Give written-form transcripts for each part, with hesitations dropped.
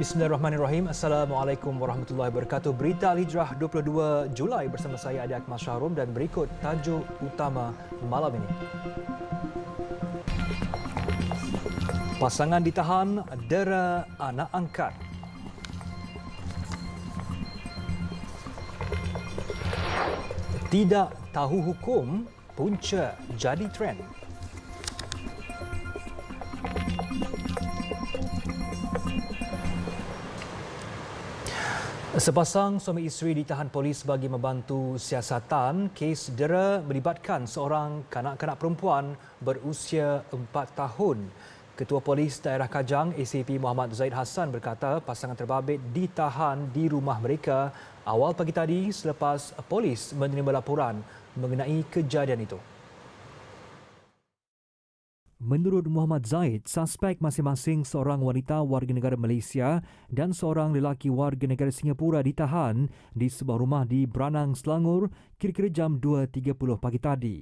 Bismillahirrahmanirrahim. Assalamualaikum warahmatullahi wabarakatuh. Berita Al-Hijrah 22 Julai bersama saya Adi Akmal Syahrum dan berikut tajuk utama malam ini. Pasangan ditahan dera anak angkat. Tidak tahu hukum, punca jadi trend. Sepasang suami isteri ditahan polis bagi membantu siasatan kes dera melibatkan seorang kanak-kanak perempuan berusia 4 tahun. Ketua Polis Daerah Kajang ACP Muhammad Zaid Hassan berkata pasangan terbabit ditahan di rumah mereka awal pagi tadi selepas polis menerima laporan mengenai kejadian itu. Menurut Muhammad Zaid, suspek masing-masing seorang wanita warga negara Malaysia dan seorang lelaki warga negara Singapura ditahan di sebuah rumah di Branang, Selangor kira-kira jam 2.30 pagi tadi.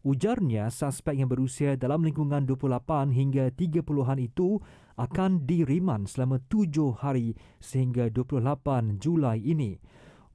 Ujarnya, suspek yang berusia dalam lingkungan 28 hingga 30-an itu akan diriman selama 7 hari sehingga 28 Julai ini.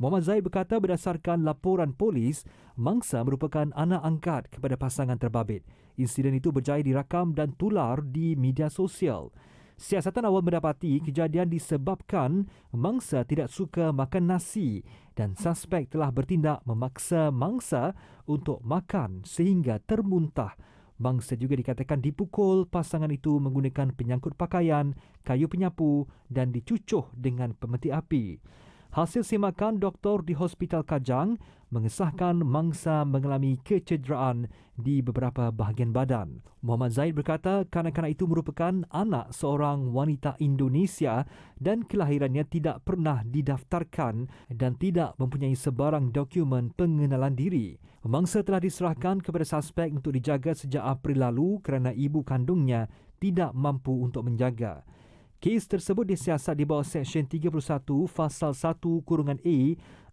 Muhammad Zaid berkata berdasarkan laporan polis, mangsa merupakan anak angkat kepada pasangan terbabit. Insiden itu berjaya dirakam dan tular di media sosial. Siasatan awal mendapati kejadian disebabkan mangsa tidak suka makan nasi dan suspek telah bertindak memaksa mangsa untuk makan sehingga termuntah. Mangsa juga dikatakan dipukul pasangan itu menggunakan penyangkut pakaian, kayu penyapu dan dicucuh dengan pemeti api. Hasil semakan doktor di Hospital Kajang mengesahkan mangsa mengalami kecederaan di beberapa bahagian badan. Muhammad Zaid berkata kanak-kanak itu merupakan anak seorang wanita Indonesia dan kelahirannya tidak pernah didaftarkan dan tidak mempunyai sebarang dokumen pengenalan diri. Mangsa telah diserahkan kepada suspek untuk dijaga sejak April lalu kerana ibu kandungnya tidak mampu untuk menjaga. Kes tersebut disiasat di bawah Seksyen 31 Fasal 1(a)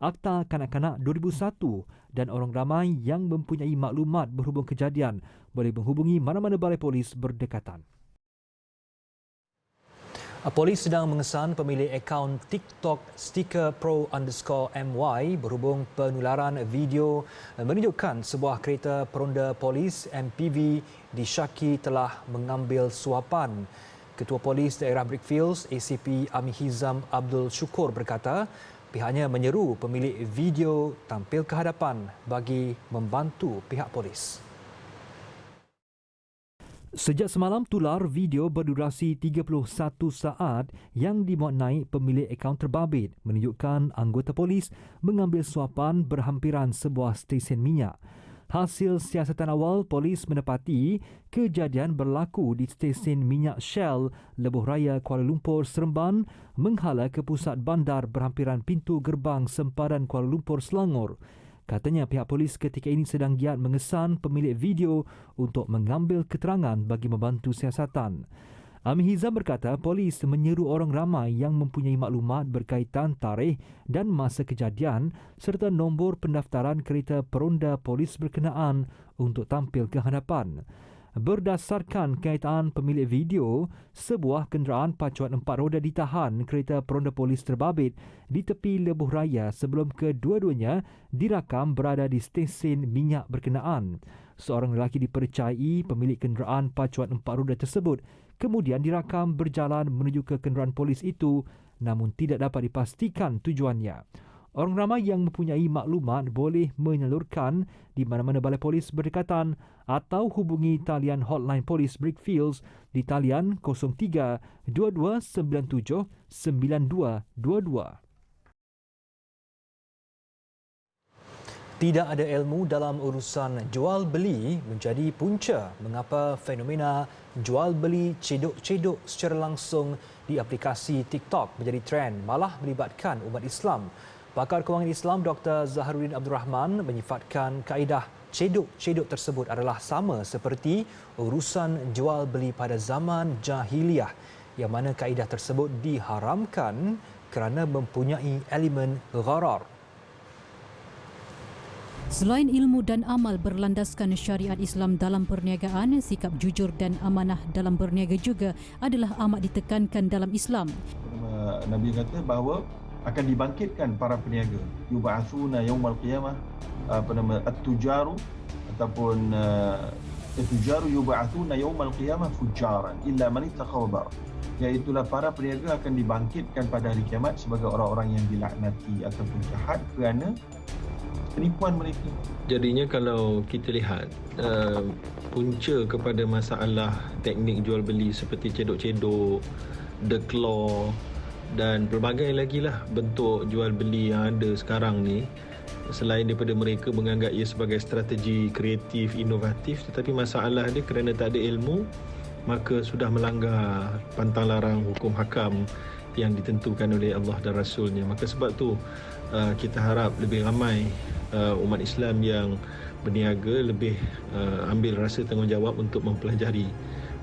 Akta Kanak-Kanak 2001 dan orang ramai yang mempunyai maklumat berhubung kejadian boleh menghubungi mana-mana balai polis berdekatan. Polis sedang mengesan pemilik akaun TikTok stikerpro_my berhubung penularan video menunjukkan sebuah kereta peronda polis MPV disyaki telah mengambil suapan. Ketua Polis Daerah Brickfields ACP Amihizam Abdul Syukur berkata pihaknya menyeru pemilik video tampil ke hadapan bagi membantu pihak polis. Sejak semalam tular video berdurasi 31 saat yang dimuat naik pemilik akaun terbabit menunjukkan anggota polis mengambil suapan berhampiran sebuah stesen minyak. Hasil siasatan awal, polis mendapati kejadian berlaku di stesen minyak Shell, Lebuh Raya, Kuala Lumpur, Seremban, menghala ke pusat bandar berhampiran pintu gerbang sempadan Kuala Lumpur, Selangor. Katanya pihak polis ketika ini sedang giat mengesan pemilik video untuk mengambil keterangan bagi membantu siasatan. Amihizam berkata polis menyeru orang ramai yang mempunyai maklumat berkaitan tarikh dan masa kejadian serta nombor pendaftaran kereta peronda polis berkenaan untuk tampil ke hadapan. Berdasarkan kenyataan pemilik video, sebuah kenderaan pacuan 4 roda ditahan kereta peronda polis terbabit di tepi Lebuh Raya sebelum kedua-duanya dirakam berada di stesen minyak berkenaan. Seorang lelaki dipercayai pemilik kenderaan pacuan 4 roda tersebut kemudian dirakam berjalan menuju ke kenderaan polis itu namun tidak dapat dipastikan tujuannya. Orang ramai yang mempunyai maklumat boleh menyalurkan di mana-mana balai polis berdekatan atau hubungi talian hotline polis Brickfields di talian 03 2297 9222. Tidak ada ilmu dalam urusan jual beli menjadi punca mengapa fenomena jual beli cedok-cedok secara langsung di aplikasi TikTok menjadi trend malah melibatkan umat Islam. Pakar Kewangan Islam Dr. Zaharuddin Abdul Rahman menyifatkan kaedah cedok-cedok tersebut adalah sama seperti urusan jual beli pada zaman jahiliah yang mana kaedah tersebut diharamkan kerana mempunyai elemen gharar. Selain ilmu dan amal berlandaskan syariat Islam dalam perniagaan, sikap jujur dan amanah dalam berniaga juga adalah amat ditekankan dalam Islam. Nabi kata bahawa akan dibangkitkan para peniaga. Yub'atsuna yaumal qiyamah, at-tujaru ataupun at-tujaru yub'atsuna yaumal qiyamah fujaran illa man ittaqa wa bar. Iaitulah para peniaga akan dibangkitkan pada hari kiamat sebagai orang-orang yang dilaknati ataupun jahat kerana penipuan mereka. Jadinya kalau kita lihat punca kepada masalah teknik jual beli seperti cedok-cedok, the claw dan pelbagai lagi lah bentuk jual beli yang ada sekarang ni, selain daripada mereka menganggap ia sebagai strategi kreatif, inovatif, tetapi masalah dia kerana tak ada ilmu, maka sudah melanggar pantang larang hukum hakam yang ditentukan oleh Allah dan Rasulnya. Maka sebab tu kita harap lebih ramai umat Islam yang berniaga lebih ambil rasa tanggungjawab untuk mempelajari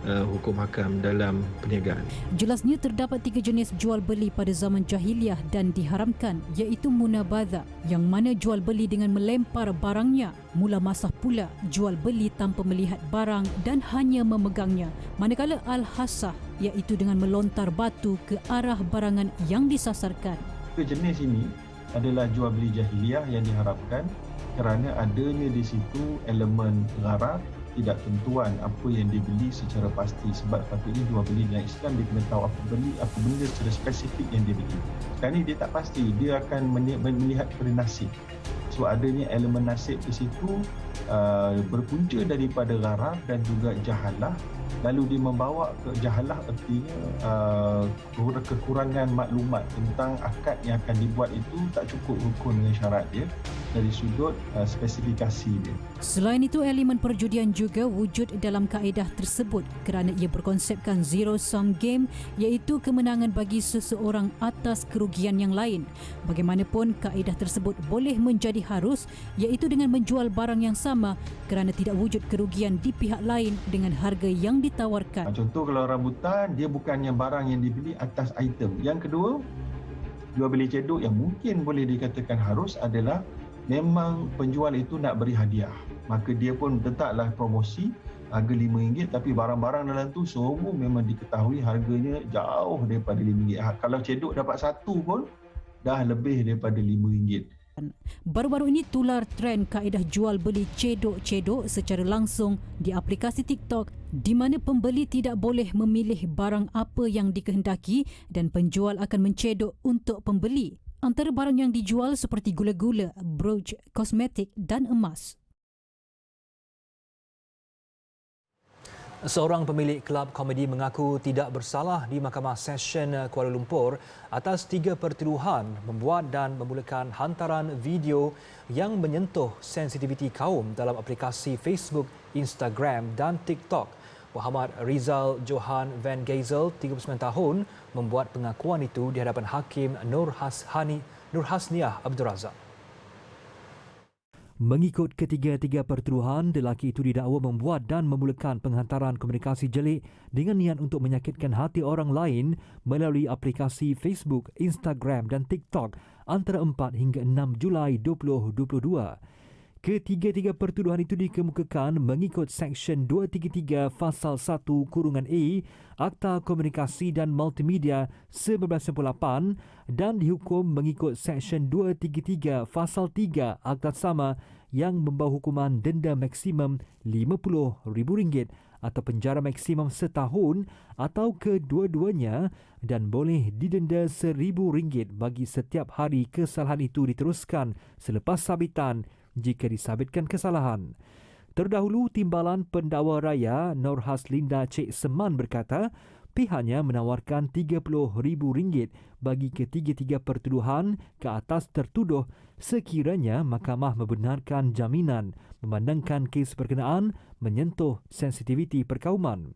hukum hakam dalam perniagaan. Jelasnya terdapat 3 jenis jual beli pada zaman jahiliah dan diharamkan, iaitu munabadha yang mana jual beli dengan melempar barangnya, mula masah pula jual beli tanpa melihat barang dan hanya memegangnya, manakala al-hasah iaitu dengan melontar batu ke arah barangan yang disasarkan. Jenis ini adalah jual beli jahiliah yang diharapkan kerana adanya di situ elemen gharar, tidak tentuan apa yang dibeli secara pasti. Sebab patutnya jual beli dalam Islam dia kena tahu apa benda secara spesifik yang dia beli. Sekarang ni dia tak pasti, dia akan melihat kepada nasib. So adanya elemen nasib di situ berpunca daripada gharar dan juga jahalah. Lalu dia membawa ke jahalah, artinya kekurangan maklumat tentang akad yang akan dibuat itu tak cukup rukun dengan syarat dia dari sudut spesifikasi dia. Selain itu, elemen perjudian juga wujud dalam kaedah tersebut kerana ia berkonsepkan zero sum game, iaitu kemenangan bagi seseorang atas kerugian yang lain. Bagaimanapun, kaedah tersebut boleh menjadi harus, iaitu dengan menjual barang yang sama kerana tidak wujud kerugian di pihak lain dengan harga yang ditawarkan. Contoh kalau rambutan, dia bukannya barang yang dibeli atas item. Yang kedua, jual beli cedok yang mungkin boleh dikatakan harus adalah memang penjual itu nak beri hadiah. Maka dia pun letaklah promosi harga RM5, tapi barang-barang dalam tu semua memang diketahui harganya jauh daripada RM5. Kalau cedok dapat satu pun dah lebih daripada RM5. Baru-baru ini tular trend kaedah jual beli cedok-cedok secara langsung di aplikasi TikTok, di mana pembeli tidak boleh memilih barang apa yang dikehendaki dan penjual akan mencedok untuk pembeli. Antara barang yang dijual seperti gula-gula, brooch, kosmetik dan emas. Seorang pemilik kelab komedi mengaku tidak bersalah di Mahkamah Session Kuala Lumpur atas 3 pertuduhan membuat dan memulakan hantaran video yang menyentuh sensitiviti kaum dalam aplikasi Facebook, Instagram dan TikTok. Muhammad Rizal Johan Van Gezel, 39 tahun, membuat pengakuan itu di hadapan Hakim Nur Hasniah Abdul Razak. Mengikut ketiga-tiga pertuduhan, lelaki itu didakwa membuat dan memulakan penghantaran komunikasi jelik dengan niat untuk menyakitkan hati orang lain melalui aplikasi Facebook, Instagram dan TikTok antara 4 hingga 6 Julai 2022. Ketiga-tiga pertuduhan itu dikemukakan mengikut Seksyen 233 Fasal 1 Kurungan A Akta Komunikasi dan Multimedia 1998 dan dihukum mengikut Seksyen 233 Fasal 3 Akta Sama yang membawa hukuman denda maksimum RM50,000 atau penjara maksimum setahun atau kedua-duanya dan boleh didenda RM1,000 bagi setiap hari kesalahan itu diteruskan selepas sabitan jika disabitkan kesalahan. Terdahulu, Timbalan Pendakwa Raya Nur Haslinda Cik Seman berkata pihaknya menawarkan RM30,000 bagi ketiga-tiga pertuduhan ke atas tertuduh sekiranya mahkamah membenarkan jaminan memandangkan kes berkenaan menyentuh sensitiviti perkauman.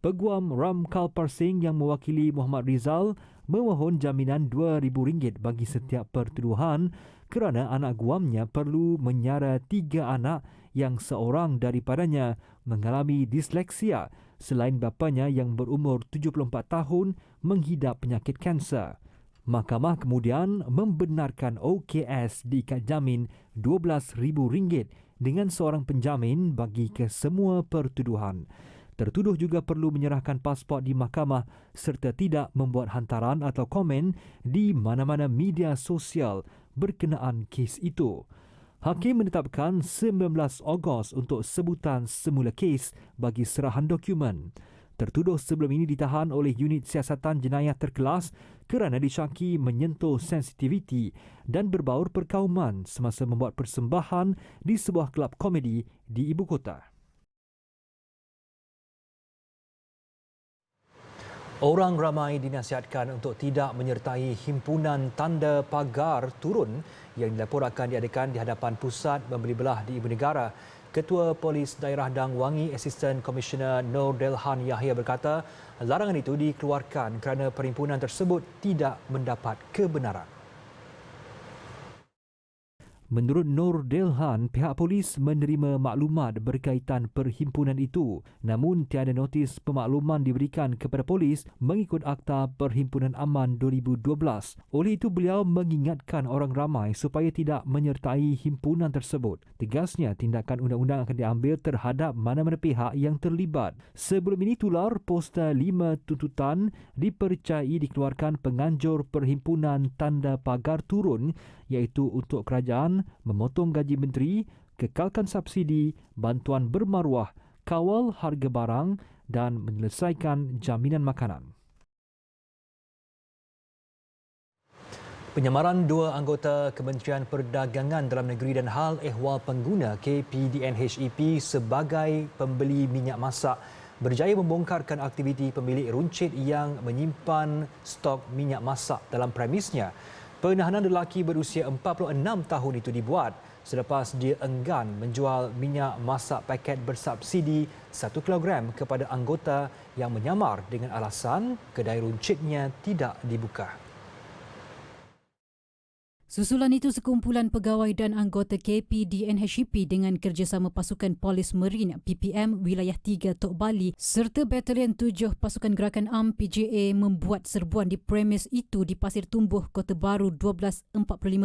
Peguam Ram Kalpar Singh yang mewakili Muhammad Rizal memohon jaminan RM2,000 bagi setiap pertuduhan kerana anak guamnya perlu menyara 3 anak yang seorang daripadanya mengalami disleksia selain bapanya yang berumur 74 tahun menghidap penyakit kanser. Mahkamah kemudian membenarkan OKS diikat jamin RM12,000 dengan seorang penjamin bagi kesemua pertuduhan. Tertuduh juga perlu menyerahkan pasport di mahkamah serta tidak membuat hantaran atau komen di mana-mana media sosial berkenaan kes itu. Hakim menetapkan 19 Ogos untuk sebutan semula kes bagi serahan dokumen. Tertuduh sebelum ini ditahan oleh unit siasatan jenayah terkelas kerana disyaki menyentuh sensitiviti dan berbaur perkauman semasa membuat persembahan di sebuah kelab komedi di ibu kota. Orang ramai dinasihatkan untuk tidak menyertai himpunan tanda pagar turun yang dilaporkan diadakan di hadapan pusat membeli belah di ibu negara. Ketua Polis Daerah Dang Wangi Assistant Commissioner Nur Delhan Yahya berkata, larangan itu dikeluarkan kerana perhimpunan tersebut tidak mendapat kebenaran. Menurut Nur Delhan, pihak polis menerima maklumat berkaitan perhimpunan itu, namun tiada notis pemakluman diberikan kepada polis mengikut Akta Perhimpunan Aman 2012. Oleh itu, beliau mengingatkan orang ramai supaya tidak menyertai himpunan tersebut. Tegasnya, tindakan undang-undang akan diambil terhadap mana-mana pihak yang terlibat. Sebelum ini, tular poster 5 tuntutan dipercayai dikeluarkan penganjur perhimpunan tanda pagar turun, iaitu untuk kerajaan memotong gaji menteri, kekalkan subsidi, bantuan bermaruah, kawal harga barang dan menyelesaikan jaminan makanan. Penyamaran dua anggota Kementerian Perdagangan Dalam Negeri dan Hal Ehwal Pengguna KPDNHEP sebagai pembeli minyak masak berjaya membongkarkan aktiviti pemilik runcit yang menyimpan stok minyak masak dalam premisnya. Penahanan lelaki berusia 46 tahun itu dibuat selepas dia enggan menjual minyak masak paket bersubsidi 1 kilogram kepada anggota yang menyamar dengan alasan kedai runcitnya tidak dibuka. Susulan itu, sekumpulan pegawai dan anggota KPDNHEP dengan kerjasama pasukan Polis Marin PPM Wilayah 3 Tok Bali serta Batalion 7 Pasukan Gerakan Am PJA membuat serbuan di premis itu di Pasir Tumbuh, Kota Baru 12.45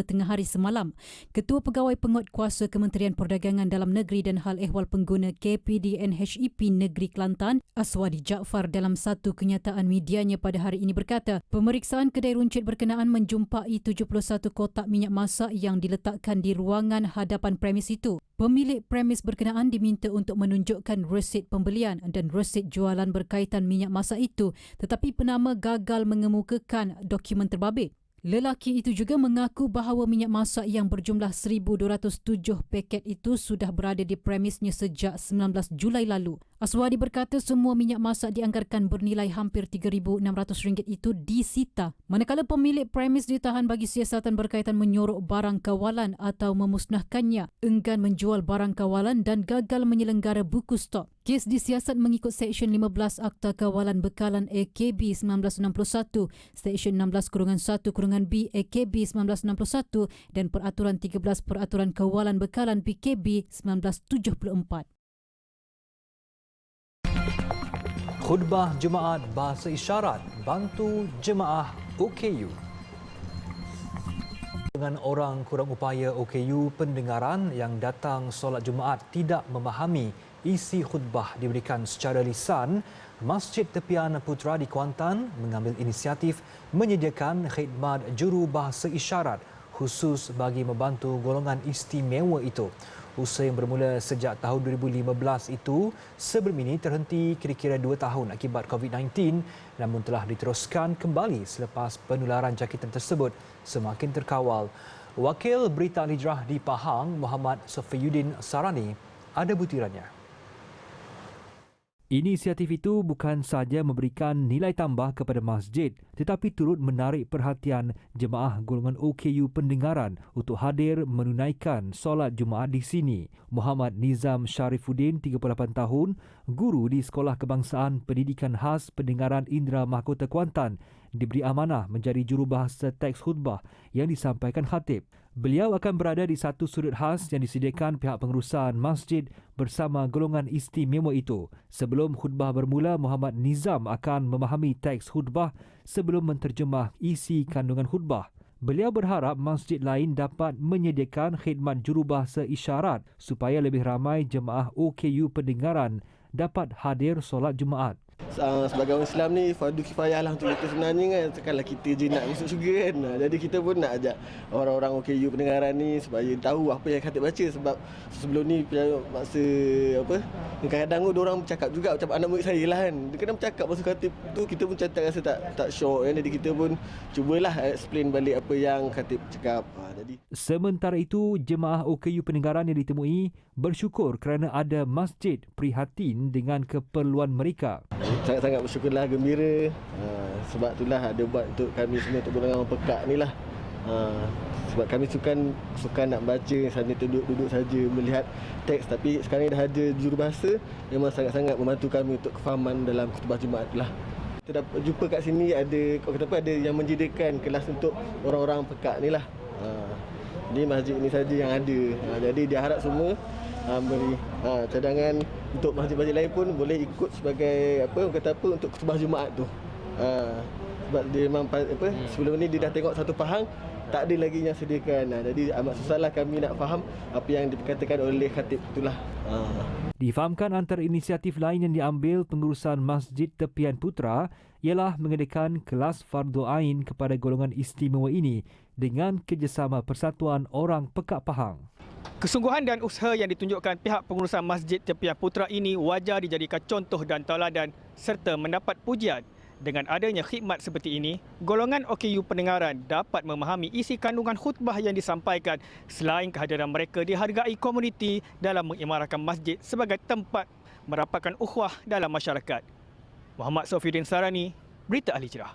tengah hari semalam. Ketua Pegawai Penguatkuasa Kementerian Perdagangan Dalam Negeri dan Hal Ehwal Pengguna KPDNHEP Negeri Kelantan, Aswadi Jaafar, dalam satu kenyataan medianya pada hari ini berkata, pemeriksaan kedai runcit berkenaan menjumpai 71 kotak minyak masak yang diletakkan di ruangan hadapan premis itu. Pemilik premis berkenaan diminta untuk menunjukkan resit pembelian dan resit jualan berkaitan minyak masak itu, tetapi penama gagal mengemukakan dokumen terbabit. Lelaki itu juga mengaku bahawa minyak masak yang berjumlah 1,207 paket itu sudah berada di premisnya sejak 19 Julai lalu. Aswadi berkata semua minyak masak dianggarkan bernilai hampir RM3,600 itu disita, manakala pemilik premis ditahan bagi siasatan berkaitan menyorok barang kawalan atau memusnahkannya, enggan menjual barang kawalan dan gagal menyelenggara buku stok. Kes disiasat mengikut Seksyen 15 Akta Kawalan Bekalan AKB 1961, Seksyen 16-1-B AKB 1961 dan Peraturan 13 Peraturan Kawalan Bekalan PKB 1974. Khutbah Jemaat Bahasa Isyarat bantu jemaah OKU. Dengan orang kurang upaya OKU, pendengaran yang datang solat Jumaat tidak memahami isi khutbah diberikan secara lisan, Masjid Tepian Putra di Kuantan mengambil inisiatif menyediakan khidmat juru bahasa isyarat khusus bagi membantu golongan istimewa itu. Usaha yang bermula sejak tahun 2015 itu sebelum ini terhenti kira-kira 2 tahun akibat COVID-19, namun telah diteruskan kembali selepas penularan jangkitan tersebut semakin terkawal. Wakil Berita Al-Hijrah di Pahang, Muhammad Sofiyuddin Sarani, ada butirannya. Inisiatif itu bukan sahaja memberikan nilai tambah kepada masjid, tetapi turut menarik perhatian jemaah golongan OKU pendengaran untuk hadir menunaikan solat Jumaat di sini. Muhammad Nizam Sharifuddin, 38 tahun, guru di Sekolah Kebangsaan Pendidikan Khas Pendengaran Indra Mahkota Kuantan, diberi amanah menjadi jurubahasa teks khutbah yang disampaikan khatib. Beliau akan berada di satu sudut khas yang disediakan pihak pengurusan masjid bersama golongan istimewa itu. Sebelum khutbah bermula, Muhammad Nizam akan memahami teks khutbah sebelum menterjemah isi kandungan khutbah. Beliau berharap masjid lain dapat menyediakan khidmat jurubahasa isyarat supaya lebih ramai jemaah OKU pendengaran dapat hadir solat Jumaat. Sebagai orang Islam ni fardu kifayah lah untuk kita sebenarnya kan. Takkanlah kita je nak masuk syurga kan. Jadi kita pun nak ajak orang-orang OKU pendengaran ni supaya tahu apa yang khatib baca. Sebab sebelum ni masa kadang-kadang diorang bercakap juga macam anak murid saya lah kan. Dia kena bercakap masa khatib tu, kita pun tak rasa tak syok kan. Jadi kita pun cubalah explain balik apa yang khatib cakap. Sementara itu, jemaah OKU pendengaran yang ditemui bersyukur kerana ada masjid prihatin dengan keperluan mereka. Sangat-sangat bersyukurlah, gembira. Sebab itulah ada buat untuk kami semua, untuk golongan orang pekak ni lah. Sebab kami suka nak baca, sana duduk saja melihat teks. Tapi sekarang dah ada jurubahasa, memang sangat-sangat membantu kami untuk kefahaman dalam khutbah Jumaat lah. Kita dapat jumpa kat sini ada yang menyediakan kelas untuk orang-orang pekak ni lah. Di masjid ini saja yang ada. Jadi dia harap semua beri cadangan untuk masjid-masjid lain pun boleh ikut sebagai untuk khutbah Jumaat tu. Sebab dia memang sebelum ni dia dah tengok satu pahang, tak ada lagi yang sediakan. Jadi amat susahlah kami nak faham apa yang dikatakan oleh khatib itulah. Difahamkan antara inisiatif lain yang diambil pengurusan Masjid Tepian Putra ialah mengadakan kelas fardu ain kepada golongan istimewa ini dengan kerjasama Persatuan Orang Pekak Pahang. Kesungguhan dan usaha yang ditunjukkan pihak pengurusan Masjid Tepian Putra ini wajar dijadikan contoh dan tauladan serta mendapat pujian. Dengan adanya khidmat seperti ini, golongan OKU pendengaran dapat memahami isi kandungan khutbah yang disampaikan selain kehadiran mereka dihargai komuniti dalam mengimarahkan masjid sebagai tempat merapatkan ukhuwah dalam masyarakat. Muhammad Sofiuddin Sarani, Berita Ahli Hijrah.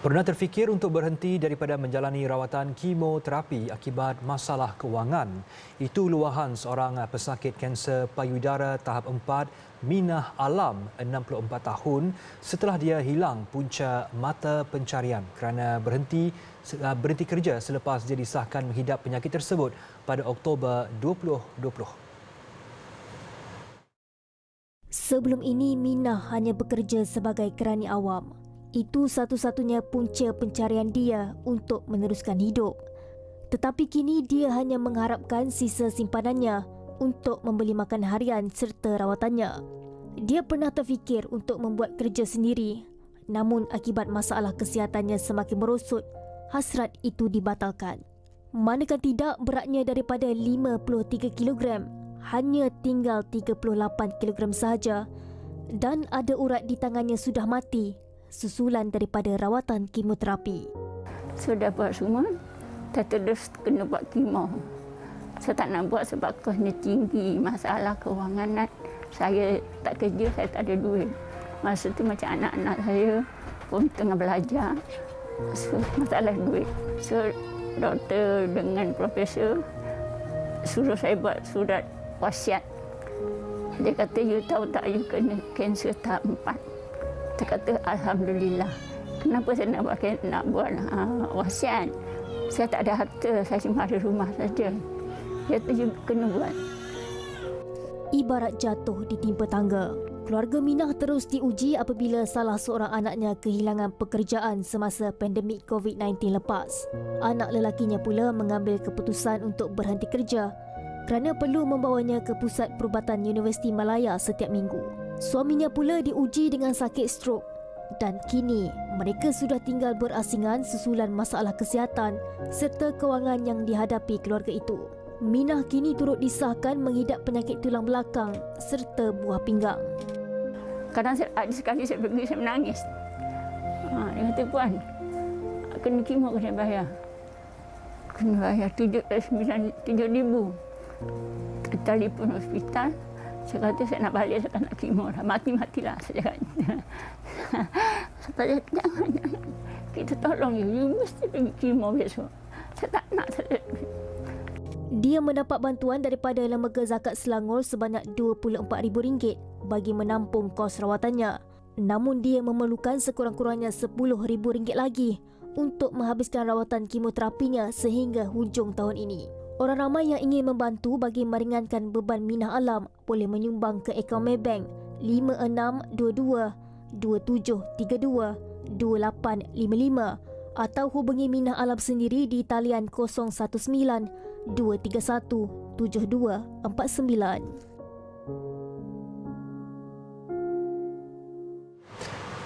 Pernah terfikir untuk berhenti daripada menjalani rawatan kemoterapi akibat masalah kewangan? Itu luahan seorang pesakit kanser payudara tahap 4, Minah Alam, 64 tahun, setelah dia hilang punca mata pencarian kerana berhenti kerja selepas dia disahkan menghidap penyakit tersebut pada Oktober 2020. Sebelum ini, Minah hanya bekerja sebagai kerani awam. Itu satu-satunya punca pencarian dia untuk meneruskan hidup. Tetapi kini dia hanya mengharapkan sisa simpanannya untuk membeli makan harian serta rawatannya. Dia pernah terfikir untuk membuat kerja sendiri, namun akibat masalah kesihatannya semakin merosot, hasrat itu dibatalkan. Manakah tidak, beratnya daripada 53 kg hanya tinggal 38 kg sahaja dan ada urat di tangannya sudah mati susulan daripada rawatan kemoterapi. Sudah buat semua, tak terus kena buat kemo. Saya tak nak buat sebab kosnya tinggi, masalah kewangan. Saya tak kerja, saya tak ada duit. Masa tu macam anak-anak saya pun tengah belajar. So, masalah duit. So, doktor dengan profesor suruh saya buat surat wasiat. Dia kata, you tahu tak you kena kanser tahap 4. Saya kata, Alhamdulillah. Kenapa saya nak buat wasiat? Saya tak ada harta, saya cuma ada rumah saja. Dia kata, you kena buat. Ibarat jatuh ditimpa tangga. Keluarga Minah terus diuji apabila salah seorang anaknya kehilangan pekerjaan semasa pandemik COVID-19 lepas. Anak lelakinya pula mengambil keputusan untuk berhenti kerja kerana perlu membawanya ke pusat perubatan Universiti Malaya setiap minggu. Suaminya pula diuji dengan sakit strok dan kini mereka sudah tinggal berasingan susulan masalah kesihatan serta kewangan yang dihadapi keluarga itu. Minah kini turut disahkan menghidap penyakit tulang belakang serta buah pinggang. Kadang ada sekali saya pergi, saya menangis. Dia kata, Puan, kena kemo kena bayar. Kena bayar 7,000. Telefon hospital. Saya kata, saya nak balik, saya tak nak kemo lah. Mati-matilah saya cakap. Saya kata, jangan. Kita tolong you mesti pergi kemo besok. Saya tak nak. Dia mendapat bantuan daripada Lembaga Zakat Selangor sebanyak RM24,000 bagi menampung kos rawatannya. Namun dia memerlukan sekurang-kurangnya RM10,000 lagi untuk menghabiskan rawatan kemoterapinya sehingga hujung tahun ini. Orang ramai yang ingin membantu bagi meringankan beban Minah Alam boleh menyumbang ke akaun Maybank 562227322855 atau hubungi Minah Alam sendiri di talian 019 231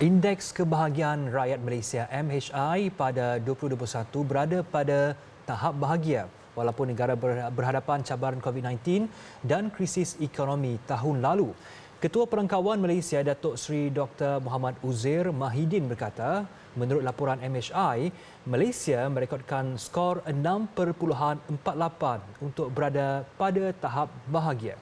Indeks Kebahagiaan Rakyat Malaysia MHI pada 2021 berada pada tahap bahagia walaupun negara berhadapan cabaran COVID-19 dan krisis ekonomi tahun lalu. Ketua Perangkawan Malaysia Datuk Seri Dr. Muhammad Uzair Mahidin berkata, menurut laporan MHI, Malaysia merekodkan skor 6.48 untuk berada pada tahap bahagia.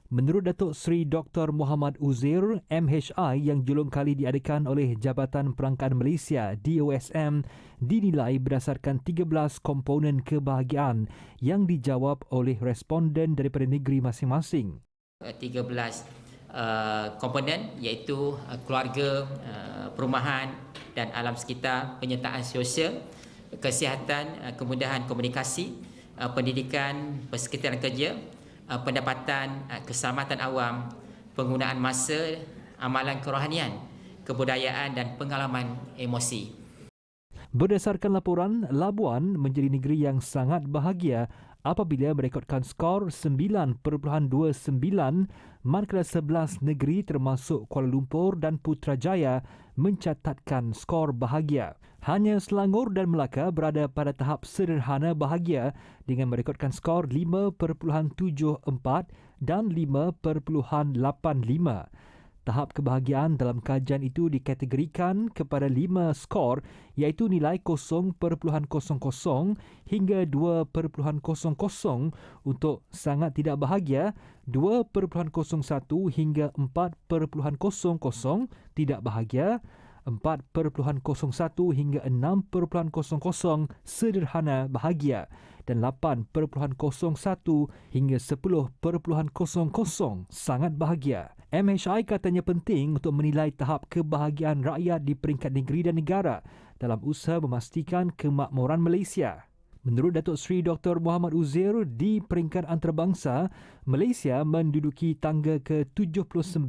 Menurut Datuk Seri Dr. Muhammad Uzair, MHI yang julung kali diadakan oleh Jabatan Perangkaan Malaysia DOSM dinilai berdasarkan 13 komponen kebahagiaan yang dijawab oleh responden daripada negeri masing-masing. 13 komponen iaitu keluarga, perumahan dan alam sekitar, penyertaan sosial, kesihatan, kemudahan komunikasi, pendidikan, persekitaran kerja, pendapatan, keselamatan awam, penggunaan masa, amalan kerohanian, kebudayaan dan pengalaman emosi. Berdasarkan laporan, Labuan menjadi negeri yang sangat bahagia apabila merekodkan skor 9.29, manakala 11 negeri termasuk Kuala Lumpur dan Putrajaya mencatatkan skor bahagia. Hanya Selangor dan Melaka berada pada tahap sederhana bahagia dengan merekodkan skor 5.74 dan 5.85. Tahap kebahagiaan dalam kajian itu dikategorikan kepada 5 skor iaitu nilai 0.00 hingga 2.00 untuk sangat tidak bahagia, 2.01 hingga 4.00 tidak bahagia, 4.01 hingga 6.00 sederhana bahagia dan 8.01 hingga 10.00 sangat bahagia. MHI katanya penting untuk menilai tahap kebahagiaan rakyat di peringkat negeri dan negara dalam usaha memastikan kemakmuran Malaysia. Menurut Datuk Seri Dr. Muhammad Uzair, di peringkat antarabangsa, Malaysia menduduki tangga ke-79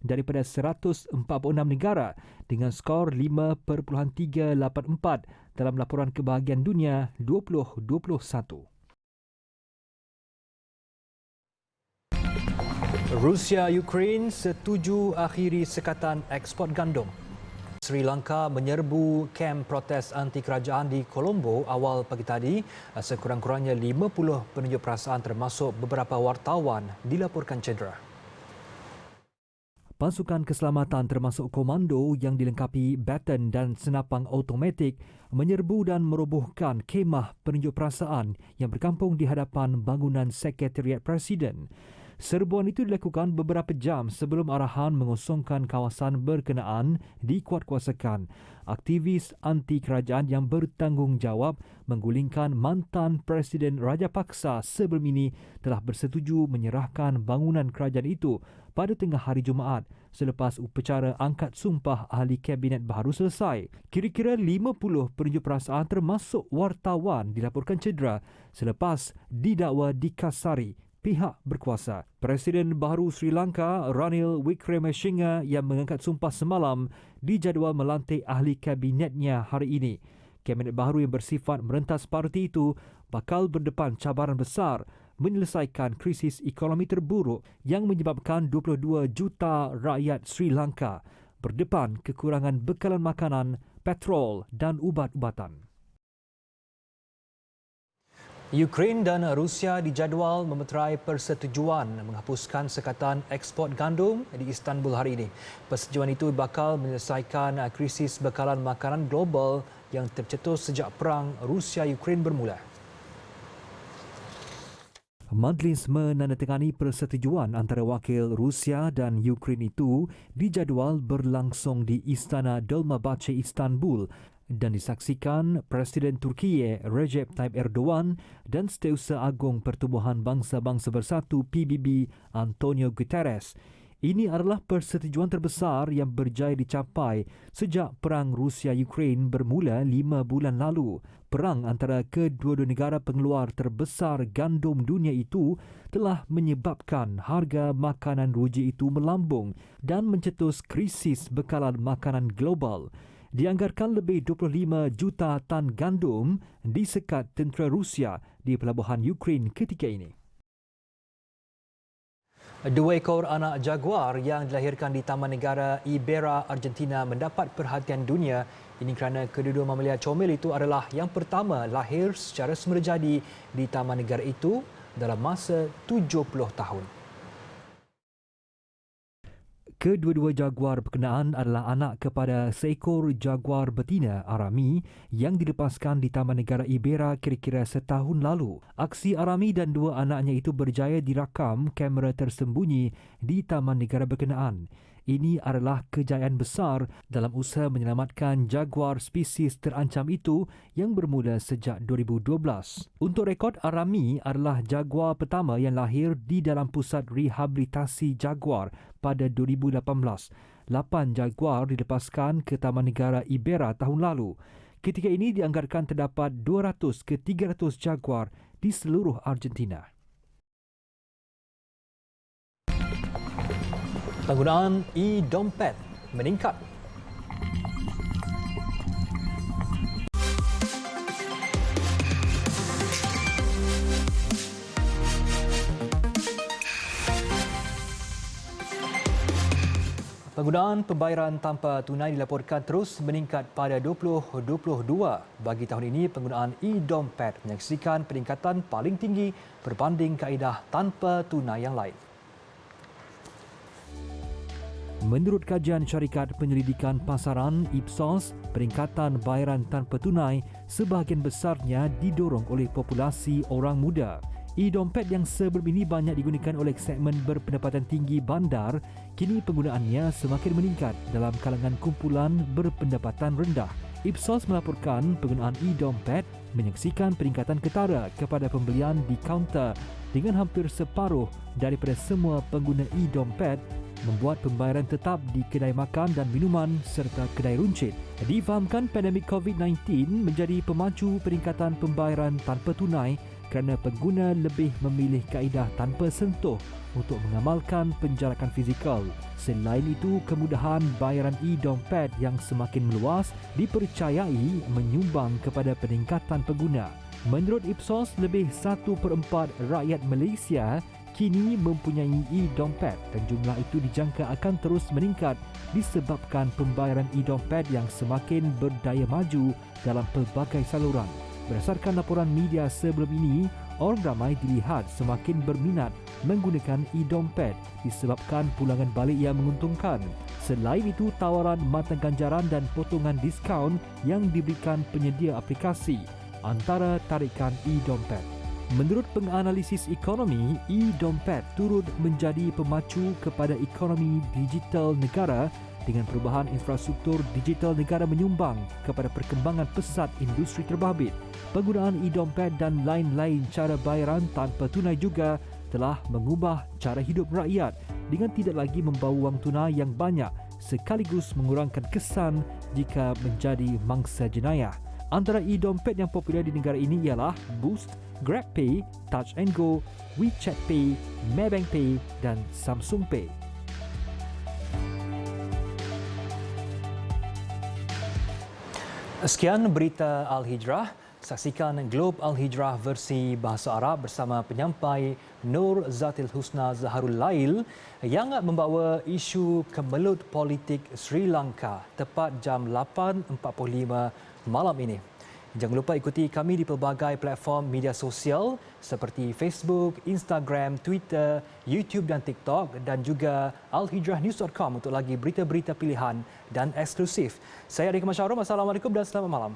daripada 146 negara dengan skor 5.384 dalam laporan kebahagiaan dunia 2021. Rusia Ukraine setuju akhiri sekatan ekspor gandum. Sri Lanka menyerbu kem protes anti kerajaan di Colombo awal pagi tadi. Sekurang-kurangnya 50 penunjuk perasaan termasuk beberapa wartawan dilaporkan cedera. Pasukan keselamatan termasuk komando yang dilengkapi baton dan senapang automatik menyerbu dan merobohkan kemah penunjuk perasaan yang berkampung di hadapan bangunan Sekretariat Presiden. Serbuan itu dilakukan beberapa jam sebelum arahan mengosongkan kawasan berkenaan dikuatkuasakan. Aktivis anti kerajaan yang bertanggungjawab menggulingkan mantan Presiden Rajapaksa sebelum ini telah bersetuju menyerahkan bangunan kerajaan itu pada tengah hari Jumaat selepas upacara angkat sumpah ahli kabinet baru selesai. Kira-kira 50 penunjuk perasaan termasuk wartawan dilaporkan cedera selepas didakwa dikasari pihak berkuasa. Presiden baru Sri Lanka, Ranil Wickremesinghe yang mengangkat sumpah semalam dijadual melantik ahli kabinetnya hari ini. Kabinet baru yang bersifat merentas parti itu bakal berdepan cabaran besar menyelesaikan krisis ekonomi terburuk yang menyebabkan 22 juta rakyat Sri Lanka berdepan kekurangan bekalan makanan, petrol dan ubat-ubatan. Ukraine dan Rusia dijadual memeterai persetujuan menghapuskan sekatan ekspor gandum di Istanbul hari ini. Persetujuan itu bakal menyelesaikan krisis bekalan makanan global yang tercetus sejak perang Rusia-Ukraine bermula. Majlis menandatangani persetujuan antara wakil Rusia dan Ukraine itu dijadual berlangsung di Istana Dolmabahce Istanbul dan disaksikan Presiden Turki Recep Tayyip Erdogan dan Setiausaha Agung Pertubuhan Bangsa-Bangsa Bersatu PBB Antonio Guterres. Ini adalah persetujuan terbesar yang berjaya dicapai sejak perang Rusia-Ukraine bermula 5 bulan lalu. Perang antara kedua-dua negara pengeluar terbesar gandum dunia itu telah menyebabkan harga makanan ruji itu melambung dan mencetus krisis bekalan makanan global. Dianggarkan lebih 25 juta tan gandum disekat tentera Rusia di pelabuhan Ukraine ketika ini. 2 ekor anak jaguar yang dilahirkan di Taman Negara Iberra, Argentina mendapat perhatian dunia. Ini kerana kedua-dua mamalia comel itu adalah yang pertama lahir secara semula jadi di Taman Negara itu dalam masa 70 tahun. Kedua-dua jaguar berkenaan adalah anak kepada seekor jaguar betina Arami yang dilepaskan di Taman Negara Iberra kira-kira setahun lalu. Aksi Arami dan dua anaknya itu berjaya dirakam kamera tersembunyi di Taman Negara berkenaan. Ini adalah kejayaan besar dalam usaha menyelamatkan jaguar spesies terancam itu yang bermula sejak 2012. Untuk rekod, Arami adalah jaguar pertama yang lahir di dalam pusat rehabilitasi jaguar pada 2018. 8 jaguar dilepaskan ke Taman Negara Iberra tahun lalu. Ketika ini dianggarkan terdapat 200 ke 300 jaguar di seluruh Argentina. Penggunaan e-dompet meningkat. Penggunaan pembayaran tanpa tunai dilaporkan terus meningkat pada 2022. Bagi tahun ini, penggunaan e-dompet menyaksikan peningkatan paling tinggi berbanding kaedah tanpa tunai yang lain. Menurut kajian syarikat penyelidikan pasaran Ipsos, peningkatan bayaran tanpa tunai sebahagian besarnya didorong oleh populasi orang muda. E-dompet yang sebelum ini banyak digunakan oleh segmen berpendapatan tinggi bandar, kini penggunaannya semakin meningkat dalam kalangan kumpulan berpendapatan rendah. Ipsos melaporkan penggunaan e-dompet menyaksikan peningkatan ketara kepada pembelian di kaunter dengan hampir separuh daripada semua pengguna e-dompet membuat pembayaran tetap di kedai makan dan minuman serta kedai runcit. Difahamkan pandemik COVID-19 menjadi pemacu peningkatan pembayaran tanpa tunai kerana pengguna lebih memilih kaedah tanpa sentuh untuk mengamalkan penjarakan fizikal. Selain itu, kemudahan bayaran e-dompet yang semakin meluas dipercayai menyumbang kepada peningkatan pengguna. Menurut Ipsos, lebih 1/4 rakyat Malaysia kini mempunyai e-dompet dan jumlah itu dijangka akan terus meningkat disebabkan pembayaran e-dompet yang semakin berdaya maju dalam pelbagai saluran. Berdasarkan laporan media sebelum ini, orang ramai dilihat semakin berminat menggunakan e-dompet disebabkan pulangan balik yang menguntungkan. Selain itu, tawaran matan ganjaran dan potongan diskaun yang diberikan penyedia aplikasi antara tarikan e-dompet. Menurut penganalisis ekonomi, e-dompet turut menjadi pemacu kepada ekonomi digital negara dengan perubahan infrastruktur digital negara menyumbang kepada perkembangan pesat industri terbabit. Penggunaan e-dompet dan lain-lain cara bayaran tanpa tunai juga telah mengubah cara hidup rakyat dengan tidak lagi membawa wang tunai yang banyak sekaligus mengurangkan kesan jika menjadi mangsa jenayah. Antara e-dompet yang popular di negara ini ialah Boost, GrabPay, Touch and Go, WeChat Pay, Maybank Pay dan Samsung Pay. Sekian berita Al-Hijrah. Saksikan Globe Al-Hijrah versi Bahasa Arab bersama penyampai Nur Zatil Husna Zaharul Lail yang membawa isu kemelut politik Sri Lanka tepat jam 8.45 malam ini. Jangan lupa ikuti kami di pelbagai platform media sosial seperti Facebook, Instagram, Twitter, YouTube dan TikTok dan juga alhijrahnews.com untuk lagi berita-berita pilihan dan eksklusif. Saya Adik Masyarum. Assalamualaikum dan selamat malam.